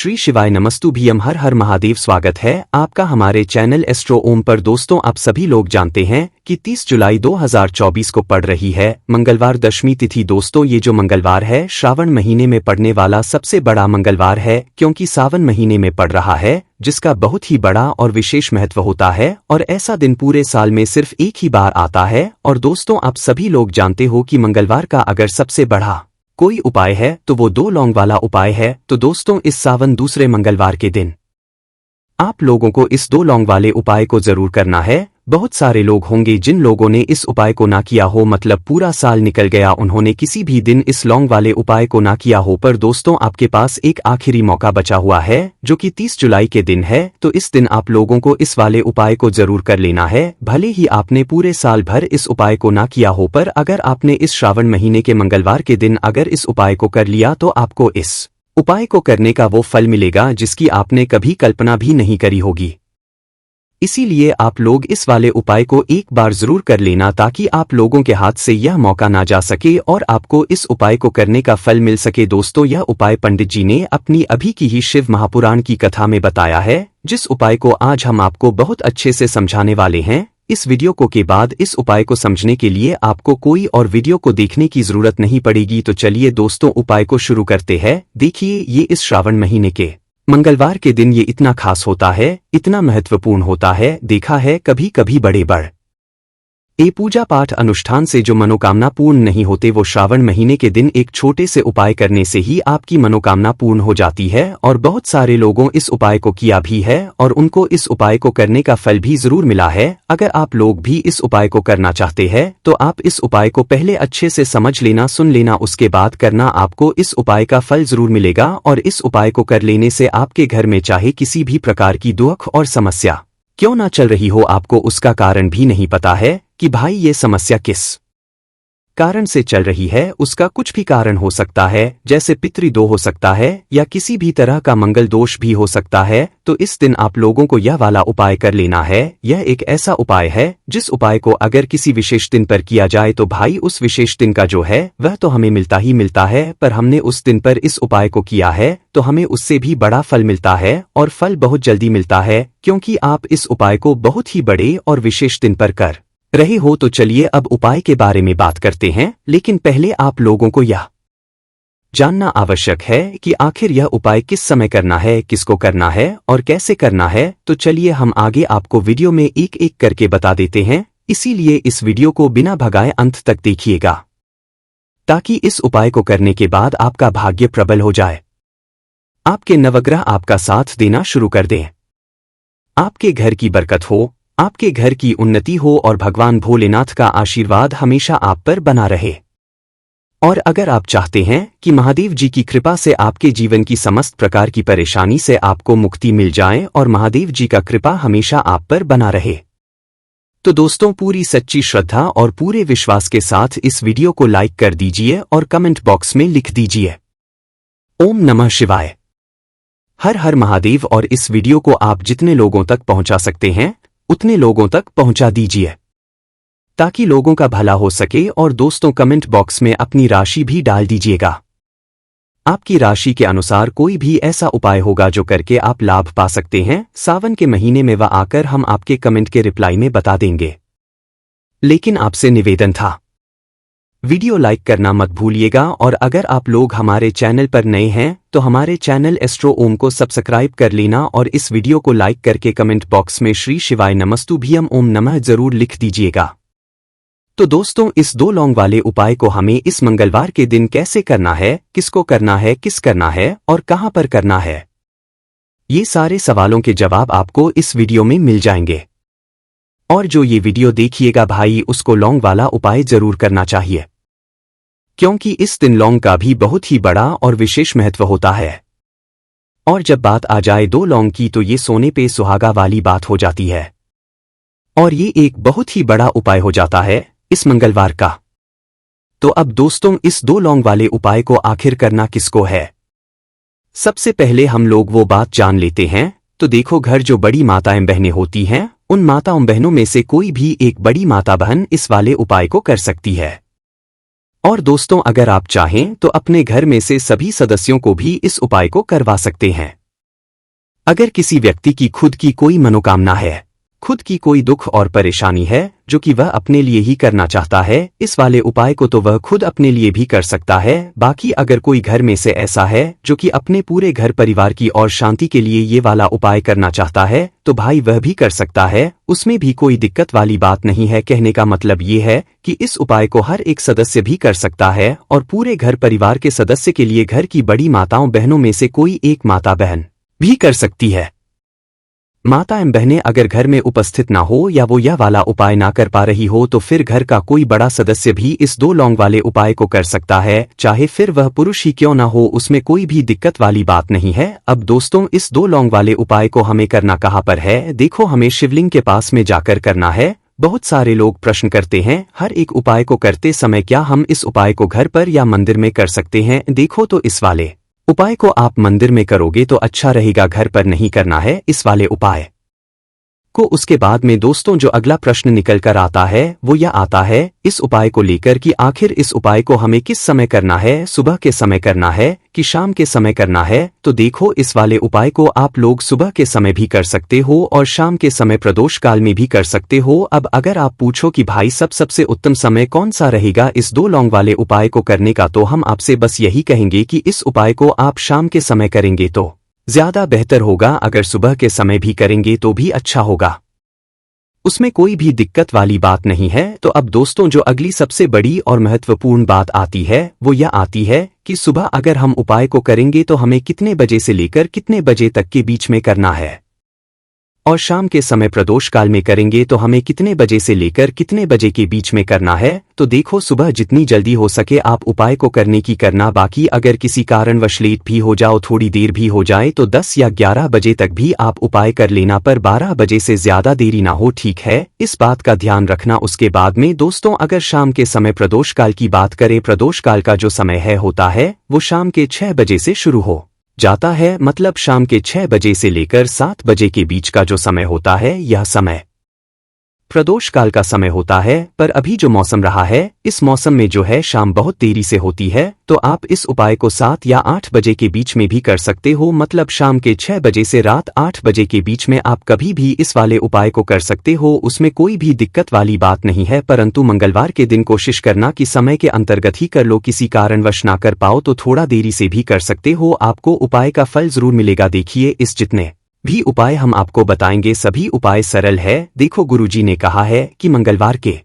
श्री शिवाय नमस्तुभ्यम हर हर महादेव। स्वागत है आपका हमारे चैनल एस्ट्रो ओम पर। दोस्तों, आप सभी लोग जानते हैं कि 30 जुलाई 2024 को पड़ रही है मंगलवार दशमी तिथि। दोस्तों, ये जो मंगलवार है श्रावण महीने में पड़ने वाला सबसे बड़ा मंगलवार है, क्योंकि सावन महीने में पड़ रहा है, जिसका बहुत ही बड़ा और विशेष महत्व होता है। और ऐसा दिन पूरे साल में सिर्फ एक ही बार आता है। और दोस्तों, आप सभी लोग जानते हो कि मंगलवार का अगर सबसे बड़ा कोई उपाय है तो वो 2 लौंग वाला उपाय है। तो दोस्तों, इस सावन दूसरे मंगलवार के दिन आप लोगों को इस 2 लौंग वाले उपाय को जरूर करना है। बहुत सारे लोग होंगे जिन लोगों ने इस उपाय को ना किया हो, मतलब पूरा साल निकल गया, उन्होंने किसी भी दिन इस लौंग वाले उपाय को ना किया हो। पर दोस्तों, आपके पास एक आखिरी मौका बचा हुआ है, जो कि 30 जुलाई के दिन है। तो इस दिन आप लोगों को इस वाले उपाय को जरूर कर लेना है। भले ही आपने पूरे साल भर इस उपाय को ना किया हो, पर अगर आपने इस श्रावण महीने के मंगलवार के दिन अगर इस उपाय को कर लिया तो आपको इस उपाय को करने का वो फल मिलेगा जिसकी आपने कभी कल्पना भी नहीं करी होगी। इसीलिए आप लोग इस वाले उपाय को एक बार जरूर कर लेना, ताकि आप लोगों के हाथ से यह मौका ना जा सके और आपको इस उपाय को करने का फल मिल सके। दोस्तों, यह उपाय पंडित जी ने अपनी अभी की ही शिव महापुराण की कथा में बताया है, जिस उपाय को आज हम आपको बहुत अच्छे से समझाने वाले हैं। इस वीडियो को के बाद इस उपाय को समझने के लिए आपको कोई और वीडियो को देखने की जरूरत नहीं पड़ेगी। तो चलिए दोस्तों, उपाय को शुरू करते हैं। देखिए, ये इस श्रावण महीने के मंगलवार के दिन ये इतना खास होता है, इतना महत्वपूर्ण होता है। देखा है कभी कभी बड़े पूजा पाठ अनुष्ठान से जो मनोकामना पूर्ण नहीं होते, वो श्रावण महीने के दिन एक छोटे से उपाय करने से ही आपकी मनोकामना पूर्ण हो जाती है। और बहुत सारे लोगों इस उपाय को किया भी है और उनको इस उपाय को करने का फल भी जरूर मिला है। अगर आप लोग भी इस उपाय को करना चाहते हैं तो आप इस उपाय को पहले अच्छे से समझ लेना, सुन लेना, उसके बाद करना। आपको इस उपाय का फल जरूर मिलेगा। और इस उपाय को कर लेने से आपके घर में चाहे किसी भी प्रकार की दुख और समस्या क्यों ना चल रही हो, आपको उसका कारण भी नहीं पता है कि भाई ये समस्या किस कारण से चल रही है। उसका कुछ भी कारण हो सकता है, जैसे पितृदोष हो सकता है या किसी भी तरह का मंगल दोष भी हो सकता है। तो इस दिन आप लोगों को यह वाला उपाय कर लेना है। यह एक ऐसा उपाय है जिस उपाय को अगर किसी विशेष दिन पर किया जाए तो भाई उस विशेष दिन का जो है वह तो हमें मिलता ही मिलता है, पर हमने उस दिन पर इस उपाय को किया है तो हमें उससे भी बड़ा फल मिलता है। और फल बहुत जल्दी मिलता है, क्योंकि आप इस उपाय को बहुत ही बड़े और विशेष दिन पर कर रहे हो। तो चलिए अब उपाय के बारे में बात करते हैं, लेकिन पहले आप लोगों को यह जानना आवश्यक है कि आखिर यह उपाय किस समय करना है, किसको करना है और कैसे करना है। तो चलिए हम आगे आपको वीडियो में एक एक करके बता देते हैं। इसीलिए इस वीडियो को बिना भगाए अंत तक देखिएगा, ताकि इस उपाय को करने के बाद आपका भाग्य प्रबल हो जाए, आपके नवग्रह आपका साथ देना शुरू कर दें, आपके घर की बरकत हो, आपके घर की उन्नति हो और भगवान भोलेनाथ का आशीर्वाद हमेशा आप पर बना रहे। और अगर आप चाहते हैं कि महादेव जी की कृपा से आपके जीवन की समस्त प्रकार की परेशानी से आपको मुक्ति मिल जाए और महादेव जी का कृपा हमेशा आप पर बना रहे, तो दोस्तों पूरी सच्ची श्रद्धा और पूरे विश्वास के साथ इस वीडियो को लाइक कर दीजिए और कमेंट बॉक्स में लिख दीजिए ओम नमः शिवाय, हर हर महादेव। और इस वीडियो को आप जितने लोगों तक पहुंचा सकते हैं उतने लोगों तक पहुंचा दीजिए, ताकि लोगों का भला हो सके। और दोस्तों, कमेंट बॉक्स में अपनी राशि भी डाल दीजिएगा। आपकी राशि के अनुसार कोई भी ऐसा उपाय होगा जो करके आप लाभ पा सकते हैं। सावन के महीने में वह आकर हम आपके कमेंट के रिप्लाई में बता देंगे। लेकिन आपसे निवेदन था, वीडियो लाइक करना मत भूलिएगा। और अगर आप लोग हमारे चैनल पर नए हैं तो हमारे चैनल एस्ट्रो ओम को सब्सक्राइब कर लेना और इस वीडियो को लाइक करके कमेंट बॉक्स में श्री शिवाय नमस्तुभ्यम ओम नमः जरूर लिख दीजिएगा। तो दोस्तों, इस 2 लौंग वाले उपाय को हमें इस मंगलवार के दिन कैसे करना है, किसको करना है, किस करना है और कहां पर करना है, ये सारे सवालों के जवाब आपको इस वीडियो में मिल जाएंगे। और जो ये वीडियो देखिएगा भाई, उसको लौंग वाला उपाय जरूर करना चाहिए, क्योंकि इस दिन लौंग का भी बहुत ही बड़ा और विशेष महत्व होता है। और जब बात आ जाए 2 लौंग की, तो ये सोने पे सुहागा वाली बात हो जाती है और ये एक बहुत ही बड़ा उपाय हो जाता है इस मंगलवार का। तो अब दोस्तों, इस 2 लौंग वाले उपाय को आखिर करना किसको है, सबसे पहले हम लोग वो बात जान लेते हैं। तो देखो, घर जो बड़ी माताएं बहनें होती हैं, उन माताओं बहनों में से कोई भी एक बड़ी माता बहन इस वाले उपाय को कर सकती है। और दोस्तों, अगर आप चाहें तो अपने घर में से सभी सदस्यों को भी इस उपाय को करवा सकते हैं। अगर किसी व्यक्ति की खुद की कोई मनोकामना है, खुद की कोई दुख और परेशानी है जो कि वह अपने लिए ही करना चाहता है, इस वाले उपाय को तो वह खुद अपने लिए भी कर सकता है। बाकी अगर कोई घर में से ऐसा है जो कि अपने पूरे घर परिवार की और शांति के लिए ये वाला उपाय करना चाहता है, तो भाई वह भी कर सकता है, उसमें भी कोई दिक्कत वाली बात नहीं है। कहने का मतलब ये है कि इस उपाय को हर एक सदस्य भी कर सकता है और पूरे घर परिवार के सदस्य के लिए घर की बड़ी माताओं बहनों में से कोई एक माता बहन भी कर सकती है। माता एवं बहनें अगर घर में उपस्थित ना हो या वो यह वाला उपाय ना कर पा रही हो तो फिर घर का कोई बड़ा सदस्य भी इस 2 लौंग वाले उपाय को कर सकता है, चाहे फिर वह पुरुष ही क्यों ना हो, उसमें कोई भी दिक्कत वाली बात नहीं है। अब दोस्तों, इस 2 लौंग वाले उपाय को हमें करना कहाँ पर है? देखो, हमें शिवलिंग के पास में जाकर करना है। बहुत सारे लोग प्रश्न करते हैं हर एक उपाय को करते समय क्या हम इस उपाय को घर पर या मंदिर में कर सकते हैं? देखो, तो इस वाले उपाय को आप मंदिर में करोगे तो अच्छा रहेगा, घर पर नहीं करना है इस वाले उपाय को। उसके बाद में दोस्तों जो अगला प्रश्न निकल कर आता है वो यह आता है इस उपाय को लेकर कि आखिर इस उपाय को हमें किस समय करना है, सुबह के समय करना है कि शाम के समय करना है? तो देखो, इस वाले उपाय को आप लोग सुबह के समय भी कर सकते हो और शाम के समय प्रदोष काल में भी कर सकते हो। अब अगर आप पूछो कि भाई सबसे उत्तम समय कौन सा रहेगा इस 2 लौंग वाले उपाय को करने का, तो हम आपसे बस यही कहेंगे कि इस उपाय को आप शाम के समय करेंगे तो ज्यादा बेहतर होगा, अगर सुबह के समय भी करेंगे तो भी अच्छा होगा, उसमें कोई भी दिक्कत वाली बात नहीं है। तो अब दोस्तों जो अगली सबसे बड़ी और महत्वपूर्ण बात आती है वो यह आती है कि सुबह अगर हम उपाय को करेंगे तो हमें कितने बजे से लेकर कितने बजे तक के बीच में करना है, और शाम के समय प्रदोष काल में करेंगे तो हमें कितने बजे से लेकर कितने बजे के बीच में करना है। तो देखो, सुबह जितनी जल्दी हो सके आप उपाय को करने की करना, बाकी अगर किसी कारणवश लेट भी हो जाओ, थोड़ी देर भी हो जाए तो 10 या 11 बजे तक भी आप उपाय कर लेना, पर 12 बजे से ज्यादा देरी ना हो, ठीक है? इस बात का ध्यान रखना। उसके बाद में दोस्तों अगर शाम के समय प्रदोष काल की बात करें, प्रदोष काल का जो समय होता है वो शाम के 6 बजे से शुरू हो जाता है, मतलब शाम के 6 बजे से लेकर 7 बजे के बीच का जो समय होता है यह समय प्रदोष काल का समय होता है। पर अभी जो मौसम रहा है इस मौसम में जो है शाम बहुत देरी से होती है, तो आप इस उपाय को 7 या 8 बजे के बीच में भी कर सकते हो, मतलब शाम के 6 बजे से रात 8 बजे के बीच में आप कभी भी इस वाले उपाय को कर सकते हो, उसमें कोई भी दिक्कत वाली बात नहीं है। परंतु मंगलवार के दिन कोशिश करना कि समय के अंतर्गत ही कर लो, किसी कारणवश ना कर पाओ तो थोड़ा देरी से भी कर सकते हो, आपको उपाय का फल जरूर मिलेगा। देखिए, इस जितने भी उपाय हम आपको बताएंगे सभी उपाय सरल है। देखो, गुरुजी ने कहा है कि मंगलवार के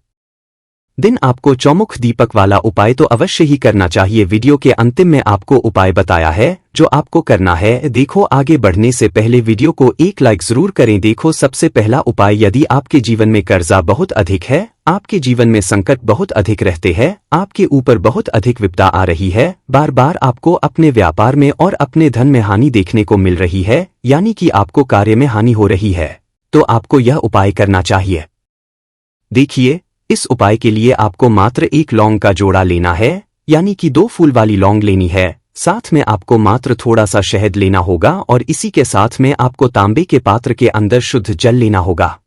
दिन आपको चौमुख दीपक वाला उपाय तो अवश्य ही करना चाहिए। वीडियो के अंतिम में आपको उपाय बताया है जो आपको करना है। देखो, आगे बढ़ने से पहले वीडियो को एक लाइक जरूर करें। देखो, सबसे पहला उपाय, यदि आपके जीवन में कर्जा बहुत अधिक है, आपके जीवन में संकट बहुत अधिक रहते हैं, आपके ऊपर बहुत अधिक विपदा आ रही है, बार बार आपको अपने व्यापार में और अपने धन में हानि देखने को मिल रही है, यानी कि आपको कार्य में हानि हो रही है, तो आपको यह उपाय करना चाहिए। देखिए, इस उपाय के लिए आपको मात्र 1 लौंग का जोड़ा लेना है, यानी कि 2 फूल वाली लौंग लेनी है। साथ में आपको मात्र थोड़ा सा शहद लेना होगा और इसी के साथ में आपको तांबे के पात्र के अंदर शुद्ध जल लेना होगा।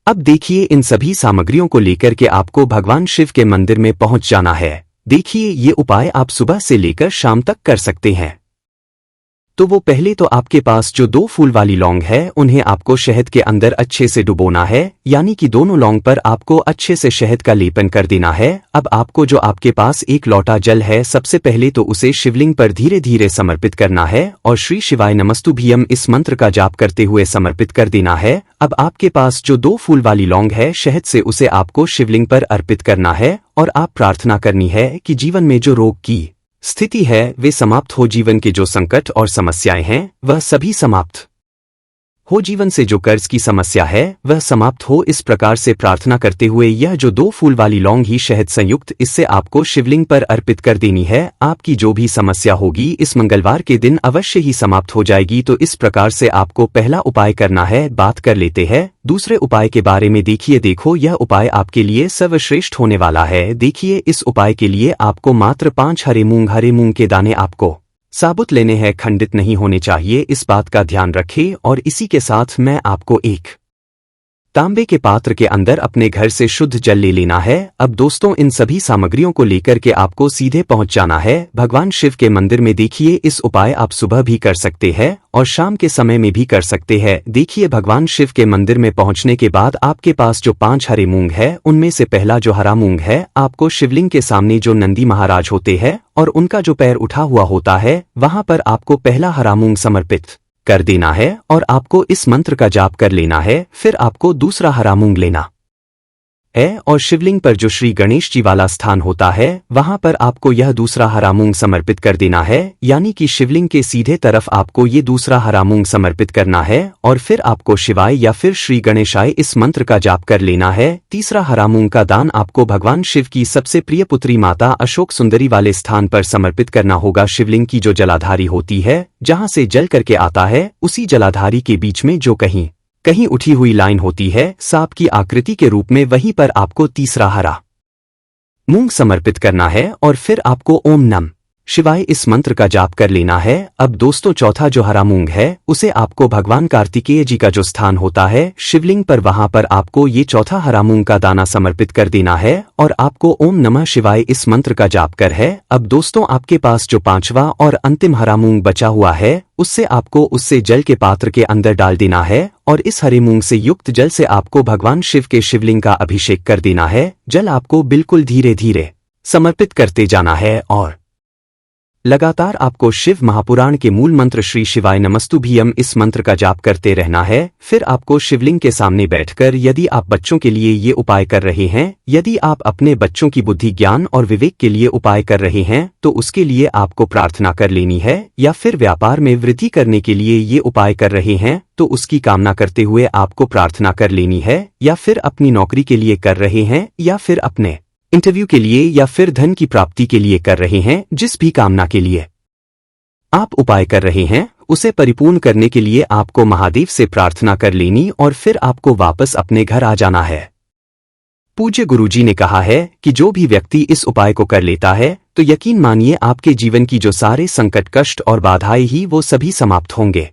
अब देखिए, इन सभी सामग्रियों को लेकर के आपको भगवान शिव के मंदिर में पहुंच जाना है। देखिए, ये उपाय आप सुबह से लेकर शाम तक कर सकते हैं। तो वो पहले तो आपके पास जो 2 फूल वाली लौंग है उन्हें आपको शहद के अंदर अच्छे से डुबोना है, यानी कि दोनों लौंग पर आपको अच्छे से शहद का लेपन कर देना है। अब आपको जो आपके पास 1 लोटा जल है, सबसे पहले तो उसे शिवलिंग पर धीरे धीरे समर्पित करना है और श्री शिवाय नमस्तुभ्यम इस मंत्र का जाप करते हुए समर्पित कर देना है। अब आपके पास जो 2 फूल वाली लौंग है शहद से, उसे आपको शिवलिंग पर अर्पित करना है और आप प्रार्थना करनी है कि जीवन में जो रोग की स्थिति है वे समाप्त हो, जीवन के जो संकट और समस्याएं हैं वह सभी समाप्त हो, जीवन से जो कर्ज की समस्या है वह समाप्त हो। इस प्रकार से प्रार्थना करते हुए यह जो 2 फूल वाली लौंग ही शहद संयुक्त, इससे आपको शिवलिंग पर अर्पित कर देनी है। आपकी जो भी समस्या होगी इस मंगलवार के दिन अवश्य ही समाप्त हो जाएगी। तो इस प्रकार से आपको पहला उपाय करना है। बात कर लेते हैं दूसरे उपाय के बारे में। देखो, यह उपाय आपके लिए सर्वश्रेष्ठ होने वाला है। देखिए, इस उपाय के लिए आपको मात्र 5 हरे मूंग के दाने आपको साबुत लेने हैं, खंडित नहीं होने चाहिए, इस बात का ध्यान रखें। और इसी के साथ मैं आपको एक तांबे के पात्र के अंदर अपने घर से शुद्ध जल ले लेना है। अब दोस्तों इन सभी सामग्रियों को लेकर के आपको सीधे पहुंच जाना है भगवान शिव के मंदिर में। देखिए इस उपाय आप सुबह भी कर सकते हैं और शाम के समय में भी कर सकते हैं। देखिए भगवान शिव के मंदिर में पहुंचने के बाद आपके पास जो 5 हरे मूंग है उनमें से पहला जो हरा मूंग है आपको शिवलिंग के सामने जो नंदी महाराज होते हैं और उनका जो पैर उठा हुआ होता है वहां पर आपको पहला हरा मूंग समर्पित कर देना है और आपको इस मंत्र का जाप कर लेना है। फिर आपको दूसरा हरा मूंग लेना है और शिवलिंग पर जो श्री गणेश जी वाला स्थान होता है वहां पर आपको यह दूसरा हरा मूंग समर्पित कर देना है, यानी कि शिवलिंग के सीधे तरफ आपको ये दूसरा हरा मूंग समर्पित करना है और फिर आपको शिवाय या फिर श्री गणेशाय इस मंत्र का जाप कर लेना है। तीसरा हरा मूंग का दान आपको भगवान शिव की सबसे प्रिय पुत्री माता अशोक सुंदरी वाले स्थान पर समर्पित करना होगा। शिवलिंग की जो जलाधारी होती है जहां से जल करके आता है उसी जलाधारी के बीच में जो कहीं कहीं उठी हुई लाइन होती है सांप की आकृति के रूप में, वहीं पर आपको तीसरा हरा मूंग समर्पित करना है और फिर आपको ओम नमः शिवाय इस मंत्र का जाप कर लेना है। अब दोस्तों चौथा जो हरा मूंग है उसे आपको भगवान कार्तिकेय जी का जो स्थान होता है शिवलिंग पर वहां पर आपको ये चौथा हरा मूंग का दाना समर्पित कर देना है और आपको ओम नमः शिवाय इस मंत्र का जाप कर है। अब दोस्तों आपके पास जो 5वां और अंतिम हरा मूंग बचा हुआ है उससे आपको उससे जल के पात्र के अंदर डाल देना है और इस हरे मूंग से युक्त जल से आपको भगवान शिव के शिवलिंग का अभिषेक कर देना है। जल आपको बिल्कुल धीरे धीरे समर्पित करते जाना है और लगातार आपको शिव महापुराण के मूल मंत्र श्री शिवाय नमस्तुभ्यम इस मंत्र का जाप करते रहना है। फिर आपको शिवलिंग के सामने बैठकर, यदि आप बच्चों के लिए ये उपाय कर रहे हैं, यदि आप अपने बच्चों की बुद्धि ज्ञान और विवेक के लिए उपाय कर रहे हैं तो उसके लिए आपको प्रार्थना कर लेनी है, या फिर व्यापार में वृद्धि करने के लिए ये उपाय कर रहे हैं तो उसकी कामना करते हुए आपको प्रार्थना कर लेनी है, या फिर अपनी नौकरी के लिए कर रहे हैं या फिर अपने इंटरव्यू के लिए या फिर धन की प्राप्ति के लिए कर रहे हैं। जिस भी कामना के लिए आप उपाय कर रहे हैं उसे परिपूर्ण करने के लिए आपको महादेव से प्रार्थना कर लेनी और फिर आपको वापस अपने घर आ जाना है। पूज्य गुरुजी ने कहा है कि जो भी व्यक्ति इस उपाय को कर लेता है तो यकीन मानिए आपके जीवन की जो सारे संकट कष्ट और बाधाएं ही वो सभी समाप्त होंगे।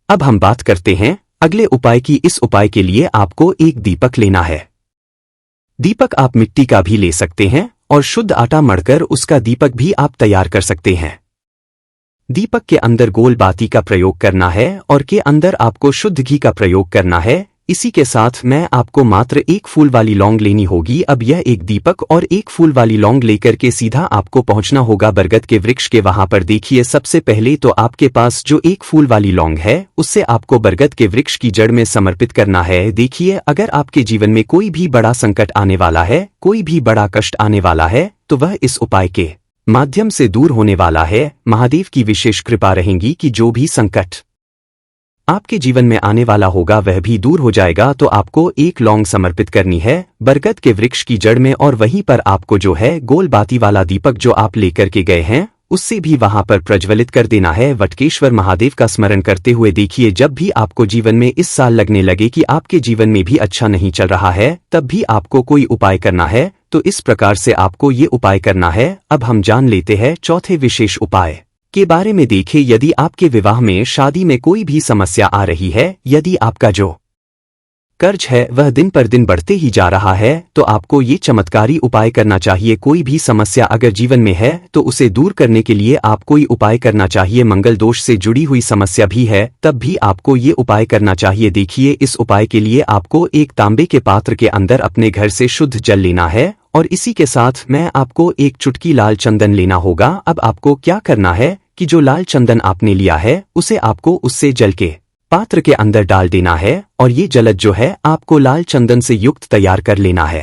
अब हम बात करते हैं अगले उपाय की। इस उपाय के लिए आपको एक दीपक लेना है। दीपक आप मिट्टी का भी ले सकते हैं और शुद्ध आटा मढ़कर उसका दीपक भी आप तैयार कर सकते हैं। दीपक के अंदर गोल बाती का प्रयोग करना है और के अंदर आपको शुद्ध घी का प्रयोग करना है। इसी के साथ मैं आपको मात्र एक फूल वाली लौंग लेनी होगी। अब यह एक दीपक और एक फूल वाली लौंग लेकर के सीधा आपको पहुंचना होगा बरगद के वृक्ष के वहां पर। देखिए सबसे पहले तो आपके पास जो एक फूल वाली लौंग है उससे आपको बरगद के वृक्ष की जड़ में समर्पित करना है। देखिए अगर आपके जीवन में कोई भी बड़ा संकट आने वाला है, कोई भी बड़ा कष्ट आने वाला है तो वह इस उपाय के माध्यम से दूर होने वाला है। महादेव की विशेष कृपा रहेगी कि जो भी संकट आपके जीवन में आने वाला होगा वह भी दूर हो जाएगा। तो आपको एक लौंग समर्पित करनी है बरगद के वृक्ष की जड़ में और वहीं पर आपको जो है गोल बाती वाला दीपक जो आप लेकर के गए हैं उससे भी वहां पर प्रज्वलित कर देना है वटकेश्वर महादेव का स्मरण करते हुए। देखिए जब भी आपको जीवन में इस साल लगने लगे कि आपके जीवन में भी अच्छा नहीं चल रहा है तब भी आपको कोई उपाय करना है, तो इस प्रकार से आपको ये उपाय करना है। अब हम जान लेते हैं चौथे विशेष उपाय के बारे में। देखें यदि आपके विवाह में शादी में कोई भी समस्या आ रही है, यदि आपका जो कर्ज है वह दिन पर दिन बढ़ते ही जा रहा है तो आपको ये चमत्कारी उपाय करना चाहिए। कोई भी समस्या अगर जीवन में है तो उसे दूर करने के लिए आप कोई उपाय करना चाहिए। मंगल दोष से जुड़ी हुई समस्या भी है तब भी आपको ये उपाय करना चाहिए। देखिए इस उपाय के लिए आपको एक तांबे के पात्र के अंदर अपने घर से शुद्ध जल लेना है और इसी के साथ मैं आपको एक चुटकी लाल चंदन लेना होगा। अब आपको क्या करना है कि जो लाल चंदन आपने लिया है उसे आपको उससे जल के पात्र के अंदर डाल देना है और ये जलद जो है आपको लाल चंदन से युक्त तैयार कर लेना है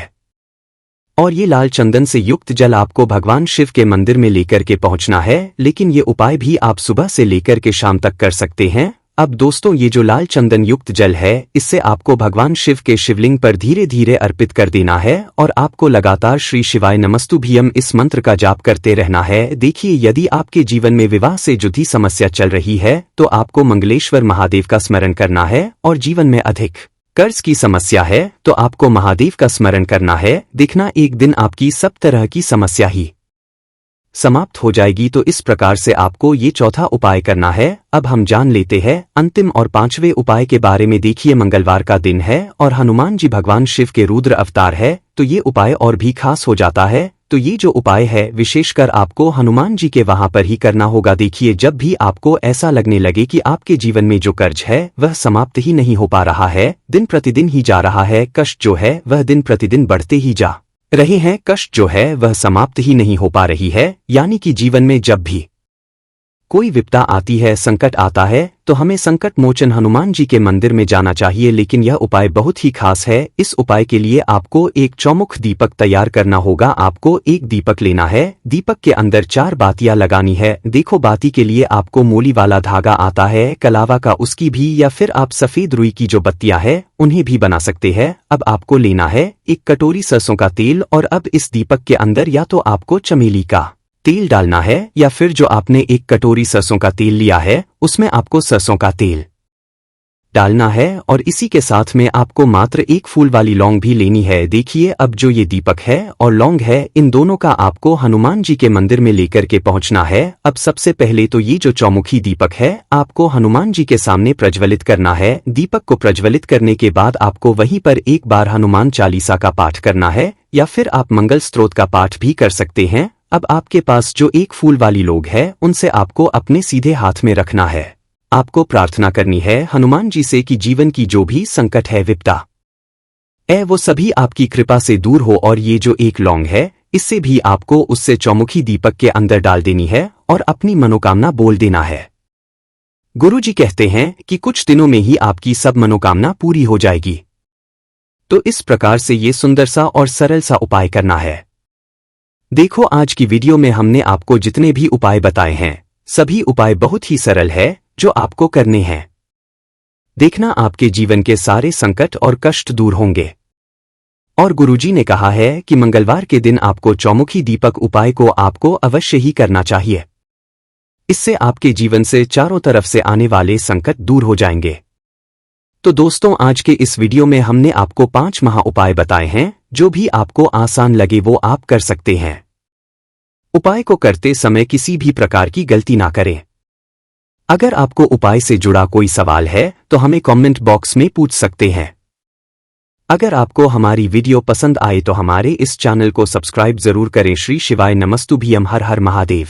और ये लाल चंदन से युक्त जल आपको भगवान शिव के मंदिर में लेकर के पहुंचना है। लेकिन ये उपाय भी आप सुबह से लेकर के शाम तक कर सकते हैं। अब दोस्तों ये जो लाल चंदन युक्त जल है इससे आपको भगवान शिव के शिवलिंग पर धीरे धीरे अर्पित कर देना है और आपको लगातार श्री शिवाय नमस्तुभ्यम इस मंत्र का जाप करते रहना है। देखिए यदि आपके जीवन में विवाह से जुड़ी समस्या चल रही है तो आपको मंगलेश्वर महादेव का स्मरण करना है और जीवन में अधिक कर्ज की समस्या है तो आपको महादेव का स्मरण करना है। देखना एक दिन आपकी सब तरह की समस्या ही समाप्त हो जाएगी। तो इस प्रकार से आपको ये चौथा उपाय करना है। अब हम जान लेते हैं अंतिम और पांचवें उपाय के बारे में। देखिए, मंगलवार का दिन है और हनुमान जी भगवान शिव के रुद्र अवतार है, तो ये उपाय और भी खास हो जाता है। तो ये जो उपाय है विशेषकर आपको हनुमान जी के वहां पर ही करना होगा। देखिए, जब भी आपको ऐसा लगने लगे कि आपके जीवन में जो कर्ज है वह समाप्त ही नहीं हो पा रहा है, दिन प्रतिदिन ही जा रहा है, कष्ट जो है वह दिन प्रतिदिन बढ़ते ही जा रहे हैं, कष्ट जो है वह समाप्त ही नहीं हो पा रही है, यानी कि जीवन में जब भी कोई विपदा आती है, संकट आता है, तो हमें संकट मोचन हनुमान जी के मंदिर में जाना चाहिए। लेकिन यह उपाय बहुत ही खास है। इस उपाय के लिए आपको एक चौमुख दीपक तैयार करना होगा। आपको एक दीपक लेना है, दीपक के अंदर 4 बातियां लगानी है। देखो, बाती के लिए आपको मोली वाला धागा आता है, कलावा का, उसकी भी, या फिर आप सफेद रुई की जो बत्तियां है उन्हें भी बना सकते हैं। अब आपको लेना है 1 कटोरी सरसों का तेल, और अब इस दीपक के अंदर या तो आपको चमेली का तेल डालना है, या फिर जो आपने 1 कटोरी सरसों का तेल लिया है उसमें आपको सरसों का तेल डालना है, और इसी के साथ में आपको मात्र 1 फूल वाली लौंग भी लेनी है। देखिए, अब जो ये दीपक है और लौंग है, इन दोनों का आपको हनुमान जी के मंदिर में लेकर के पहुंचना है। अब सबसे पहले तो ये जो चौमुखी दीपक है आपको हनुमान जी के सामने प्रज्वलित करना है। दीपक को प्रज्वलित करने के बाद आपको वहीं पर एक बार हनुमान चालीसा का पाठ करना है, या फिर आप मंगल स्तोत्र का पाठ भी कर सकते हैं। अब आपके पास जो 1 फूल वाली लौंग है उनसे आपको अपने सीधे हाथ में रखना है। आपको प्रार्थना करनी है हनुमान जी से कि जीवन की जो भी संकट है, विपदा वो सभी आपकी कृपा से दूर हो। और ये जो 1 लौंग है इससे भी आपको उससे चौमुखी दीपक के अंदर डाल देनी है और अपनी मनोकामना बोल देना है। गुरुजी कहते हैं कि कुछ दिनों में ही आपकी सब मनोकामना पूरी हो जाएगी। तो इस प्रकार से ये सुंदर सा और सरल सा उपाय करना है। देखो, आज की वीडियो में हमने आपको जितने भी उपाय बताए हैं सभी उपाय बहुत ही सरल है जो आपको करने हैं। देखना, आपके जीवन के सारे संकट और कष्ट दूर होंगे। और गुरुजी ने कहा है कि मंगलवार के दिन आपको चौमुखी दीपक उपाय को आपको अवश्य ही करना चाहिए। इससे आपके जीवन से चारों तरफ से आने वाले संकट दूर हो जाएंगे। तो दोस्तों, आज के इस वीडियो में हमने आपको 5 महा उपाय बताए हैं, जो भी आपको आसान लगे वो आप कर सकते हैं। उपाय को करते समय किसी भी प्रकार की गलती ना करें। अगर आपको उपाय से जुड़ा कोई सवाल है तो हमें कमेंट बॉक्स में पूछ सकते हैं। अगर आपको हमारी वीडियो पसंद आए तो हमारे इस चैनल को सब्सक्राइब जरूर करें। श्री शिवाय नमस्तुभ्यम। हर हर महादेव।